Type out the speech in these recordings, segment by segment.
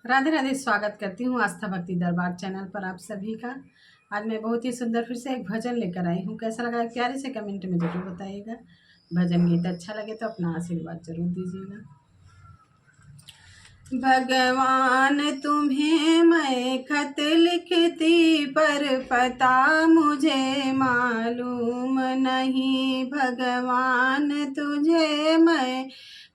राधे राधे। स्वागत करती हूँ आस्था भक्ति दरबार चैनल पर आप सभी का। आज मैं बहुत ही सुंदर फिर से एक भजन लेकर आई हूँ। कैसा लगा प्यारे से कमेंट में जरूर बताइएगा। भजन गीत अच्छा लगे तो अपना आशीर्वाद जरूर दीजिएगा। भगवान तुम्हें मैं खत लिखती पर पता मुझे मालूम नहीं। भगवान तुझे मैं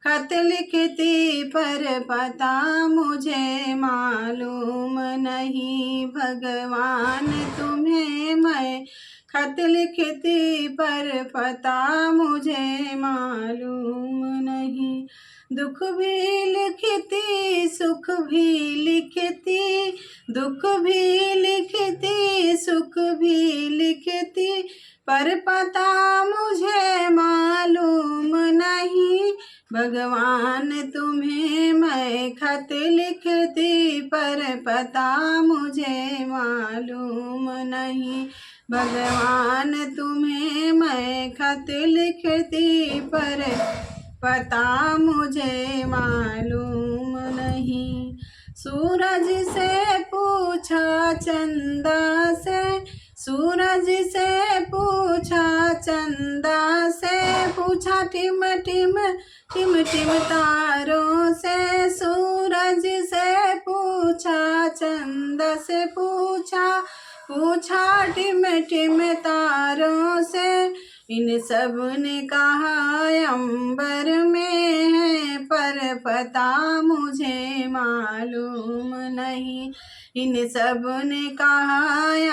खत लिखती पर पता मुझे मालूम नहीं। भगवान तुम्हें मैं खत लिखती पर पता मुझे मालूम नहीं। दुख भी लिखती सुख भी लिखती, दुख भी लिखती सुख भी लिखती, पर पता मुझे मालूम नहीं। भगवान तुम्हें मैं खत लिखती पर पता मुझे मालूम नहीं। भगवान तुम्हें मैं खत लिखती पर पता मुझे मालूम नहीं। सूरज से पूछा चंदा से, सूरज से पूछा चंदा से, पूछा टिम टिम टिम टिम तारों से। सूरज से पूछा चंदा से, पूछा पूछा टिम टिम तारों से। इन सब ने कहा अंबर में है पर पता मुझे मालूम नहीं। इन सब ने कहा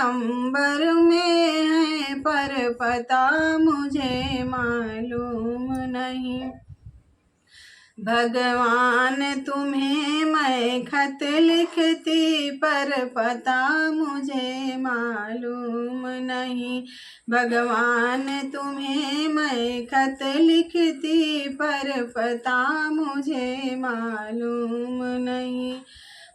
अंबर में है पर पता मुझे मालूम नहीं। भगवान तुम्हें मैं खत लिखती पर पता मुझे मालूम नहीं। भगवान तुम्हें मैं खत लिखती पर पता मुझे मालूम नहीं।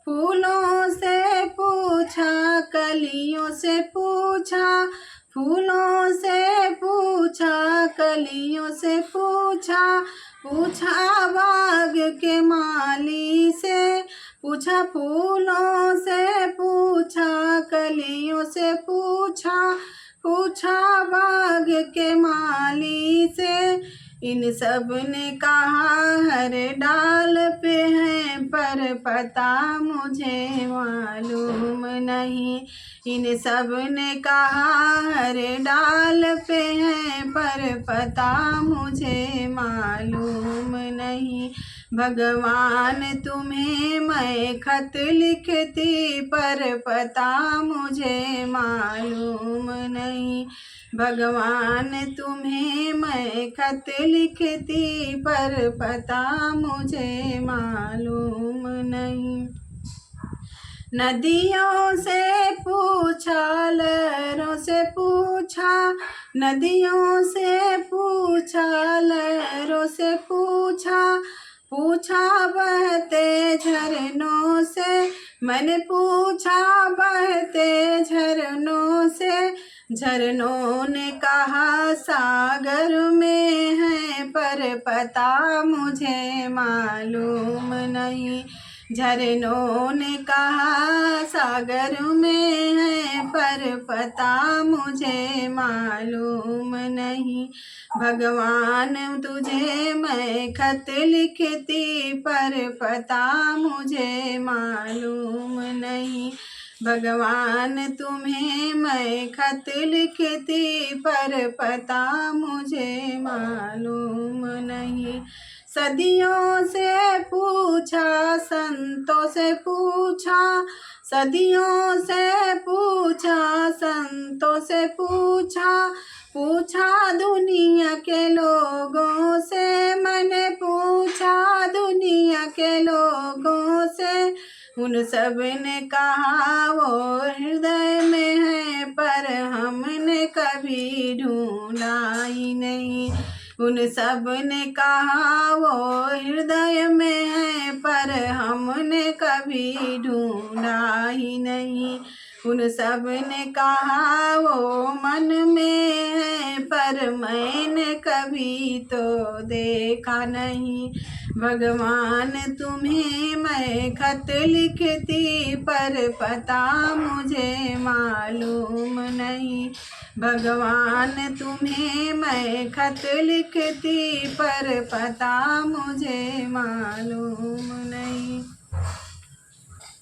फूलों से पूछा कलियों से पूछा, फूलों से पूछा कलियों से पूछा, पूछा बाग के माली से, पूछा फूलों से पूछा कलियों से पूछा, पूछा बाग के माली से। इन सब ने कहा हर डाल पे है पर पता मुझे मालूम नहीं। इन सब ने कहा हर डाल पे है पर पता मुझे मालूम नहीं। भगवान तुम्हें मैं खत लिखती पर पता मुझे मालूम नहीं। भगवान तुम्हें मैं खत लिखती पर पता मुझे मालूम नहीं। नदियों से पूछा लहरों से पूछा, नदियों से पूछा लहरों से पूछा, पूछा बहते झरनों से। मैंने पूछा बहते झरनों से, झरनों ने कहा सागर में है पर पता मुझे मालूम नहीं। झरनों ने कहा सागर में है पर पता मुझे मालूम नहीं। भगवान तुझे मैं खत लिखती पर पता मुझे मालूम नहीं। भगवान तुम्हें मैं खत लिखती पर पता मुझे मालूम नहीं। सदियों से पूछा संतों से पूछा, सदियों से पूछा संतों से पूछा, पूछा दुनिया के लोगों से। मैंने पूछा दुनिया के लोगों से। उन सब ने कहा वो हृदय में है पर हमने कभी ढूंढा ही नहीं। उन सब ने कहा वो हृदय में है पर हमने कभी ढूंढा ही नहीं। उन सब ने कहा वो मन में है, पर मैंने कभी तो देखा नहीं। भगवान तुम्हें मैं खत लिखती, पर पता मुझे मालूम नहीं। भगवान तुम्हें मैं खत लिखती, पर पता मुझे मालूम